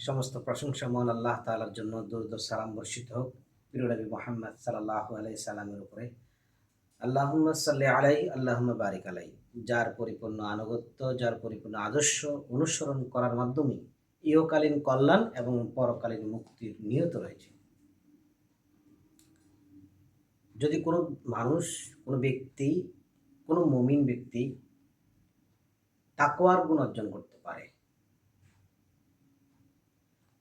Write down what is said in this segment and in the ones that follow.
সমস্ত প্রশংসা মহান আল্লাহ তাআলার জন্য। দরুদ ও সালাম বর্ষিত হোক প্রিয় নবী মুহাম্মদ সাল্লাল্লাহু আলাইহি সাল্লামের উপরে। আল্লাহুম্মা সাল্লি আলাইহি আল্লাহুম্মা বারিক আলাইহি। যার পরিপূর্ণ আনুগত্য, যার পরিপূর্ণ আদর্শ অনুসরণ করার মাধ্যমে ইহকালীন কল্যাণ এবং পরকালীন মুক্তির নিয়ত রয়েছে। যদি কোনো মানুষ, কোনো ব্যক্তি, কোনো মুমিন ব্যক্তি তাকওয়ার গুণ অর্জন করতে পারে,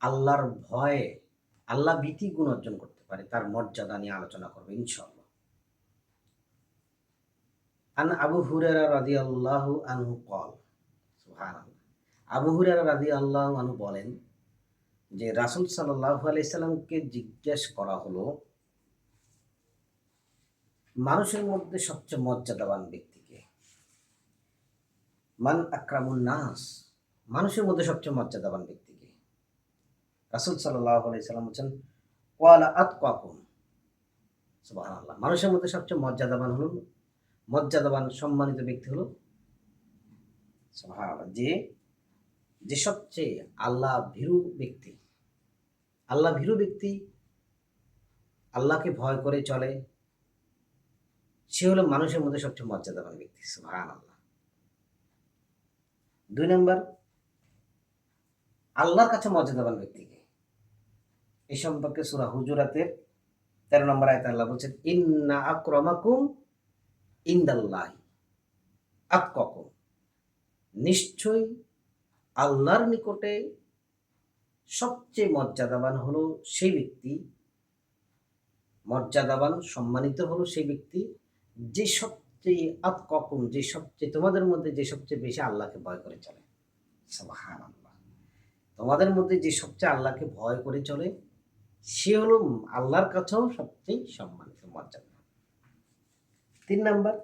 আল্লাহর ভয়ে, আল্লাহ ভীতি গুণ অর্জন করতে পারে, তার মর্যাদা নিয়ে আলোচনা করবে ইনশাআল্লাহ। আন আবু হুরায়রা রাদিয়াল্লাহু আনহু ক্বাল, সুবহানাল্লাহ। আবু হুরায়রা রাদিয়াল্লাহু আনহু বলেন যে রাসূল সাল্লাল্লাহু আলাইহি সাল্লামকে জিজ্ঞেস করা হলো, মানুষের মধ্যে সবচেয়ে মর্যাদাবান ব্যক্তি কে? মান আকরামুন নাস, মানুষের মধ্যে সবচেয়ে মর্যাদাবান ব্যক্তি কে? রাসূল সাল্লাল্লাহু আলাইহি সাল্লাম বলেন, ওয়ালা আতকাকুম। সুবহানাল্লাহ। মানুষের মধ্যে সবচেয়ে মর্যাদাবান সম্মানিত ব্যক্তি হলো সুবহানাল্লাহ, যে সবচেয়ে আল্লাহ ভীরু ব্যক্তি। আল্লাহ ভীরু ব্যক্তি, আল্লাহকে ভয় করে চলে, সে হলো মানুষের মধ্যে সবচেয়ে মর্যাদাবান ব্যক্তি। সুবহানাল্লাহ। 2 নম্বর, আল্লাহর কাছে মর্যাদাবান ব্যক্তিকে এই সম্পর্কে সূরা হুজুরাতের 13 নম্বর আয়াতে আল্লাহ বলছেন, ইন্না আকরামাকুম ইনদাল্লাহি আতকাকুম। নিশ্চয়ই আল্লাহর নিকটে সবচেয়ে মর্যাদাবান হলো সেই ব্যক্তি, মর্যাদাবান সম্মানিত হলো সেই ব্যক্তি যে সবচেয়ে আতকাকুম, যে সবচেয়ে তোমাদের মধ্যে যে সবচেয়ে বেশি আল্লাহকে ভয় করে চলে। সুবহানাল্লাহ। তোমাদের মধ্যে যে সবচেয়ে আল্লাহকে ভয় করে চলে সে হলো আল্লাহর কাছেও সবচেয়ে সম্মানিত, মর্যাদা। 3 নাম্বার,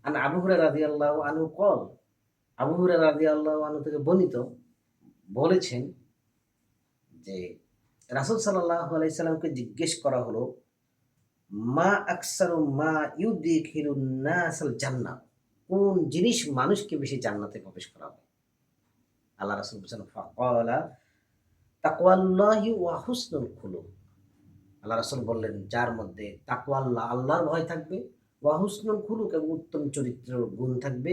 আন আবু হুরায়রা রাদিয়াল্লাহু আনহু ক্বাল, আবু হুরায়রা রাদিয়াল্লাহু আনহু থেকে বর্ণিত, বলেছেন যে রাসূল সাল্লাল্লাহু আলাইহি সাল্লামকে জিজ্ঞেস করা হলো, মা আকসারু মা ইউদখিলুন নাসাল জান্নাহ, কোন জিনিস মানুষকে বেশি জান্নাতে প্রবেশ করাবে? আল্লাহ রাসূল বলেছেন, ফাকালা তাকওয়াল্লাহি ওয়া হুসনুল খুলুক। আল্লাহ রাসূল বললেন, যার মধ্যে তাকওয়া, আল্লাহর ভয় থাকবে, ওয়া হুসনুল খুলুক এবং উত্তম চরিত্রের গুণ থাকবে,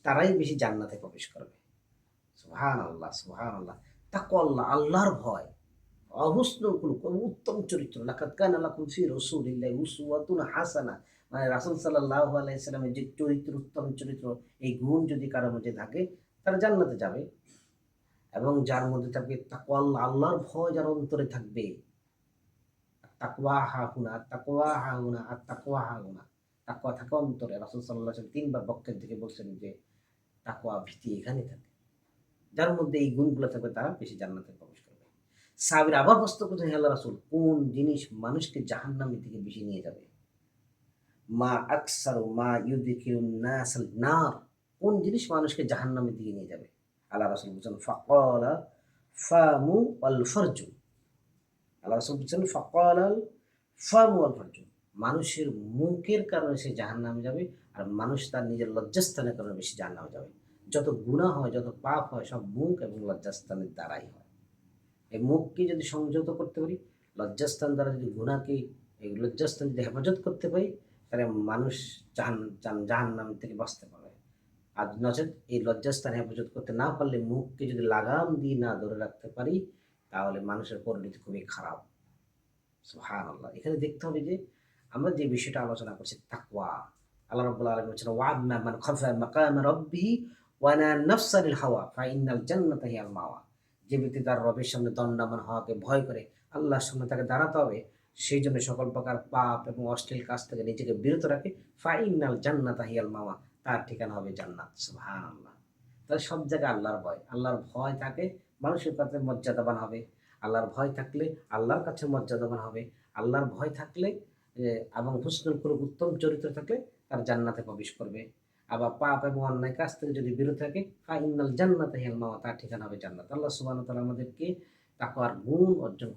তারাই বেশি জান্নাতে প্রবেশ করবে। সুবহানাল্লাহ, সুবহানাল্লাহ। তাকওয়া, আল্লাহর ভয়, ওয়া হুসনুল খুলুক এবং উত্তম চরিত্র। লাকাদ কানা লাকুম ফি রাসূলিল্লাহি উসওয়াতুন হাসানাহ। মানে রাসূল সাল্লাল্লাহু আলাইহি সাল্লামের যে চরিত্র, উত্তম চরিত্র, এই গুণ যদি কারো মধ্যে থাকে তারা জান্নাতে যাবে। এবং যার মধ্যে থাকবে তাকওয়া, আল্লাহর ভয় যার অন্তরে থাকবে, তাকওয়া হাহুনা, তাকওয়া হাহুনা, আর তাকওয়া হাহুনা, তাকওয়া থাকে অন্তরে। রাসূল সাল্লাল্লাহু আলাইহি ওয়াসাল্লাম 3 বার বক্ষের দিকে বলছেন যে তাকওয়া, ভীতি এখানে থাকে। যার মধ্যে এই গুণগুলো থাকবে তারা বেশি জান্নাতে প্রবেশ করবে। সাহাবীরা আবার প্রশ্ন করছেন, হে আল্লাহর রাসূল, কোন জিনিস মানুষকে জাহান্নামের দিকে বেশি নিয়ে যাবে? মা আকসারু মা ইউদখিলুন নাসাল নার, কোন জিনিস মানুষকে জাহান্নামের দিকে নিয়ে যাবে? আল্লাহ রাসূল বলছেন, ফাকালা ফামু ওয়াল ফারজু। আল্লাহ রাসূল বলছেন, ফাকালাল ফামু ওয়াল ফারজু, মানুষের মুখের কারণে সে জাহান্নামে যাবে, আর মানুষ তার নিজের লজ্জাস্থানের কারণে বেশি জাহান্নামে যাবে। যত গুনাহ হয়, যত পাপ হয়, সব মুখ এবং লজ্জাস্থানের দ্বারাই হয়। এই মুখকে যদি সংযত করতে পারি, লজ্জাস্থান দ্বারা যদি গুনাহকে, এই লজ্জাস্থান যদি হেফাজত করতে পারি, তাহলে মানুষ জাহান্নাম থেকে বাঁচতে পারবে। আর নচেৎ এই লজ্জাস্থান হেফাজত করতে না পারলে, মুখকে যদি লাগাম দিয়ে না ধরে রাখতে পারি, তাহলে মানুষের পরিণতি খুবই খারাপ। সুবহানাল্লাহ। এখানে দেখতে হবে যে আমরা যে বিষয়টা আলোচনা করছি তাকওয়া, আল্লাহ রাব্বুল আলামিন বলেছেন, ওয়া আম্মা মান খাফা মাকামা রাব্বিহি ওয়া নাহা নাফসা আনিল হাওয়া ফাইন্নাল জান্নাতা হিয়াল মাওয়া। যে ব্যক্তি তার রবের সামনে দণ্ডায়মান হওয়াকে ভয় করে, আল্লাহর সামনে তাকে দাঁড়াতে হবে, সেই জন্য সকল প্রকার পাপ এবং অশ্লীল কাজ থেকে নিজেকে বিরত রাখে, ফাইন্নাল জান্নাতা হিয়াল মাওয়া, তার ঠিকানা হবে জান্নাত। সুবহানাল্লাহ। তাহলে সব জায়গায় আল্লাহর ভয় থাকে, মানুষের কাছে মর্যাদাবান হবে। আল্লাহর ভয় থাকলে আল্লাহর কাছে মর্যাদাবান হবে। আল্লাহর ভয় থাকলে এবং হুসনুল খুলুক, উত্তম চরিত্র থাকলে তার জান্নাতে প্রবেশ করবে। আবার পাপ এবং অন্যায় কাজ থেকে যদি বিরত থাকে, ফাইনাল জান্নাতে হিয়াল মাওয়া, তার ঠিকানা হবে জান্নাত। আল্লাহ সুবহানাহু ওয়া তাআলা আমাদেরকে তাকওয়ার গুণ অর্জন